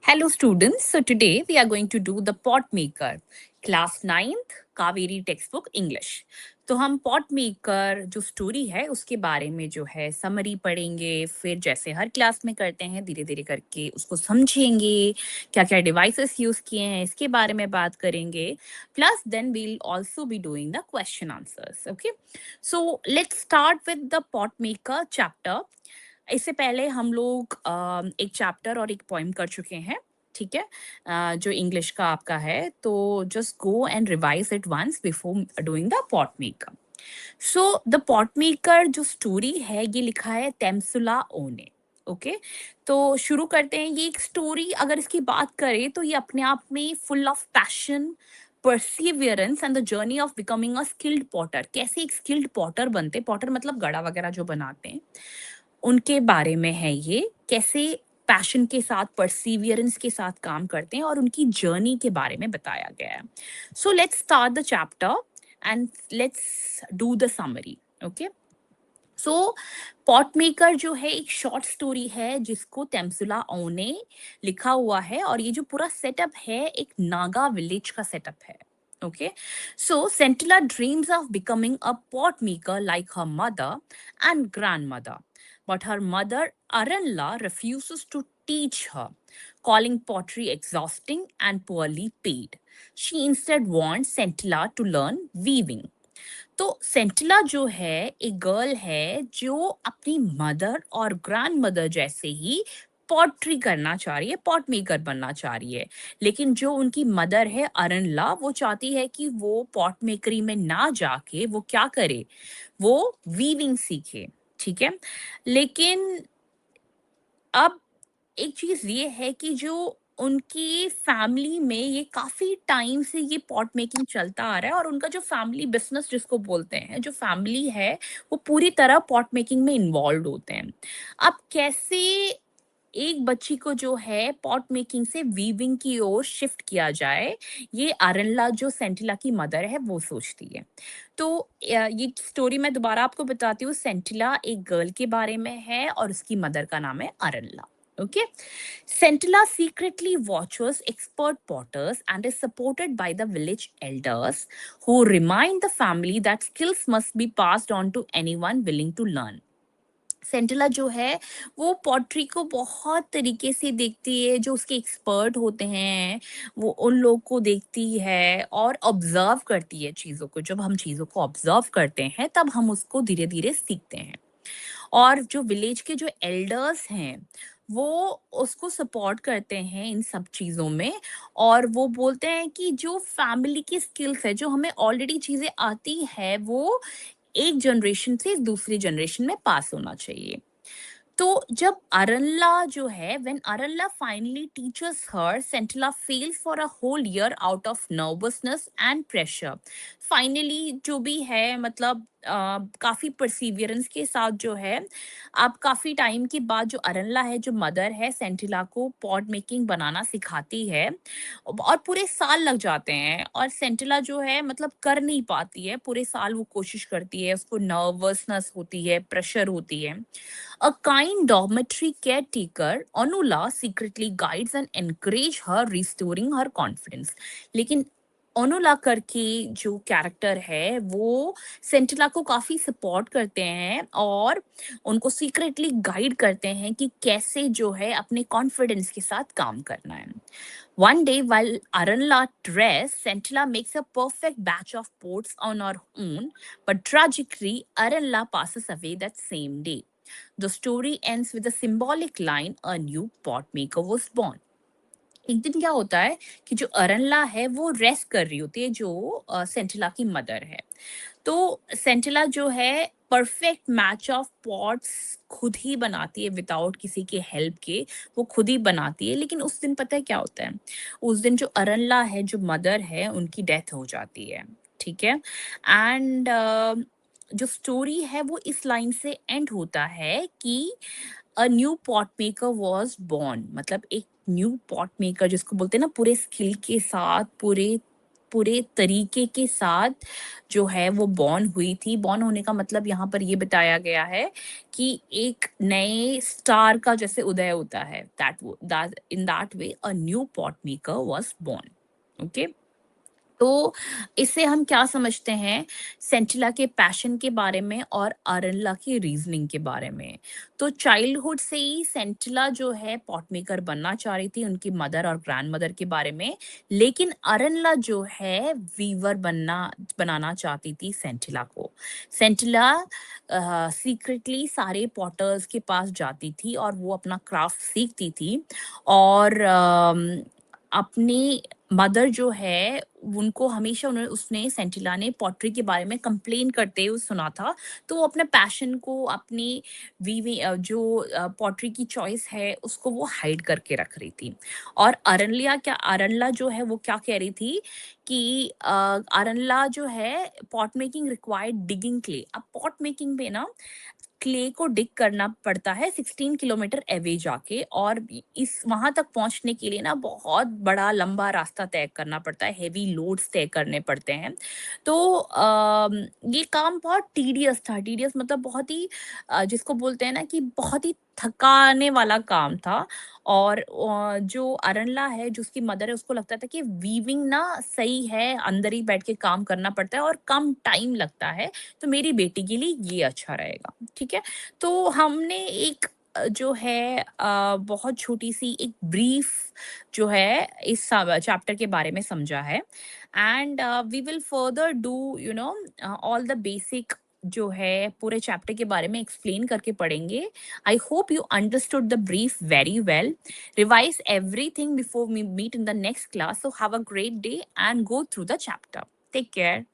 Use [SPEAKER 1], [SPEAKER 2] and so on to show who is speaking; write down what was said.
[SPEAKER 1] Hello students, so today we are going to do the pot maker, class 9th Kaveri text book English. तो हम pot maker जो story है उसके बारे में जो है समरी पढ़ेंगे, फिर जैसे हर क्लास में करते हैं धीरे धीरे करके उसको समझेंगे, क्या क्या डिवाइसेस यूज किए हैं इसके बारे में बात करेंगे, plus then we'll also be doing the question answers. Okay, so let's start with the pot maker chapter. इससे पहले हम लोग एक चैप्टर और एक पोइम कर चुके हैं, ठीक है, जो इंग्लिश का आपका है, तो just go and revise it once before doing the pot maker. So the pot maker जो स्टोरी है ये लिखा है तेमसुला ओ ने। ओके, तो शुरू करते हैं। ये एक स्टोरी अगर इसकी बात करें तो ये अपने आप में full of passion, Perseverance and the journey of becoming a skilled Potter. कैसे एक स्किल्ड पॉटर बनते, पॉटर मतलब गड़ा वगैरह जो बनाते हैं, उनके बारे में है ये। कैसे पैशन के साथ, परसिवियरेंस के साथ काम करते हैं और उनकी जर्नी के बारे में बताया गया है। सो let's start the chapter and let's do the summary. Okay, so pot maker जो है एक शॉर्ट स्टोरी है जिसको तेमसुला ओ ने लिखा हुआ है, और ये जो पूरा सेटअप है एक नागा विलेज का सेटअप है। Okay, so Centilla dreams of becoming a pot maker like her mother and grandmother, but her mother Aranla refuses to teach her, calling pottery exhausting and poorly paid. She instead wants Centilla to learn weaving. तो सेंटिला जो है एक girl है जो अपनी mother और grand mother जैसे ही pottery करना चाह रही है, पॉट मेकर बनना चाह रही है। लेकिन जो उनकी मदर है अरनला, वो चाहती है कि वो पॉट मेकरी में ना जाके वो क्या करे, वो वीविंग सीखे। ठीक है, लेकिन अब एक चीज ये है कि जो उनकी फैमिली में ये काफी टाइम से ये पॉट मेकिंग चलता आ रहा है, और उनका जो फैमिली बिजनेस जिसको बोलते हैं, जो फैमिली है वो पूरी तरह पॉट मेकिंग में इन्वॉल्व होते हैं। अब कैसे एक बच्ची को जो है पॉट मेकिंग से वीविंग की ओर शिफ्ट किया जाए, ये अरनला जो सेंटिला की मदर है वो सोचती है। तो ये स्टोरी मैं दोबारा आपको बताती हूँ। सेंटिला एक गर्ल के बारे में है और उसकी मदर का नाम है अरनला। Okay. Centilla secretly watches expert potters and is supported by the village elders who remind the family that skills must be passed on to anyone willing to learn. सेंटिला जो है वो पॉटरी को बहुत तरीके से देखती है, जो उसके एक्सपर्ट होते हैं वो उन लोग को देखती है और ऑब्जर्व करती है चीज़ों को। जब हम चीज़ों को ऑब्जर्व करते हैं तब हम उसको धीरे धीरे सीखते हैं। और जो विलेज के जो एल्डर्स हैं वो उसको सपोर्ट करते हैं इन सब चीज़ों में, और वो बोलते हैं कि जो फैमिली की स्किल्स है, जो हमें ऑलरेडी चीज़ें आती है, वो एक जनरेशन से दूसरी जनरेशन में पास होना चाहिए। तो जब अरनला जो है, when Arnala finally teachers her, Sentilla fails for a whole year out of nervousness and pressure. Finally जो भी है, मतलब काफी परसिवियरेंस के साथ जो है, अब काफी टाइम के बाद जो अरनला है, जो मदर है, सेंटिला को पॉट मेकिंग बनाना सिखाती है, और पूरे साल लग जाते हैं, और सेंटिला जो है मतलब कर नहीं पाती है। पूरे साल वो कोशिश करती है, उसको नर्वसनेस होती है, प्रेशर होती है। A kind dormitory caretaker, Onula secretly guides and encourages her, restoring her confidence. लेकिन ओनोला करके जो कैरेक्टर है वो सेंटिला को काफी सपोर्ट करते हैं और उनको सीक्रेटली गाइड करते हैं कि कैसे जो है अपने कॉन्फिडेंस के साथ काम करना है। One day, while Aranla rests, Centilla makes a perfect batch of pots on her own, but tragically, Aranla passes away that same day. The story ends with a symbolic line, a new pot maker was born. एक दिन क्या होता है कि जो अरनला है वो rest कर रही होती है, जो सेंटिला की मदर है। तो सेंटिला जो है परफेक्ट मैच ऑफ पॉट्स खुद ही बनाती है, विदाउट किसी के हेल्प के वो खुद ही बनाती है। लेकिन उस दिन पता है क्या होता है, उस दिन जो अरनला है, जो मदर है, उनकी डेथ हो जाती है। ठीक है, एंड जो स्टोरी है वो इस लाइन से एंड होता है कि a new pot maker was born. मतलब एक न्यू पॉट मेकर जिसको बोलते हैं ना, पूरे स्किल के साथ, पूरे पूरे तरीके के साथ जो है वो बॉर्न हुई थी। बॉर्न होने का मतलब यहाँ पर ये बताया गया है कि एक नए स्टार का जैसे उदय होता है, that in that way a new pot maker was born. Okay, तो इससे हम क्या समझते हैं सेंटिला के पैशन के बारे में और अरनला की रीजनिंग के बारे में। तो चाइल्डहुड से ही सेंटिला जो है पॉट मेकर बनना चाह रही थी उनकी मदर और ग्रैंडमदर के बारे में, लेकिन अरनला जो है वीवर बनाना चाहती थी सेंटिला को। सेंटिला सीक्रेटली सारे पॉटर्स के पास जाती थी और वो अपना क्राफ्ट सीखती थी, और अपनी मदर जो है उनको हमेशा उन्होंने उसने सेंटिला ने पॉटरी के बारे में कंप्लेन करते हुए सुना था। तो वो अपने पैशन को, अपनी जो पॉटरी की चॉइस है उसको वो हाइड करके रख रही थी। और अरनला जो है वो क्या कह रही थी कि अरनला जो है pot making required digging clay. अब पॉट मेकिंग में ना क्ले को डिग करना पड़ता है 16 किलोमीटर अवे जाके, और इस वहां तक पहुंचने के लिए ना बहुत बड़ा लंबा रास्ता तय करना पड़ता है, हेवी लोड्स तय करने पड़ते हैं। तो ये काम बहुत टीडियस था। टीडियस मतलब बहुत ही जिसको बोलते हैं ना कि बहुत ही थकाने वाला काम था। और जो अरनला है जो उसकी मदर है उसको लगता था कि वीविंग ना सही है, अंदर ही बैठ के काम करना पड़ता है और कम टाइम लगता है, तो मेरी बेटी के लिए ये अच्छा रहेगा। ठीक है, तो हमने एक जो है बहुत छोटी सी एक ब्रीफ जो है इस चैप्टर के बारे में समझा है। And we will further do all the basic जो है पूरे चैप्टर के बारे में एक्सप्लेन करके पढ़ेंगे। I hope you understood the brief very well. Revise everything before we meet in the next class. So have a great day and go through the chapter. Take care.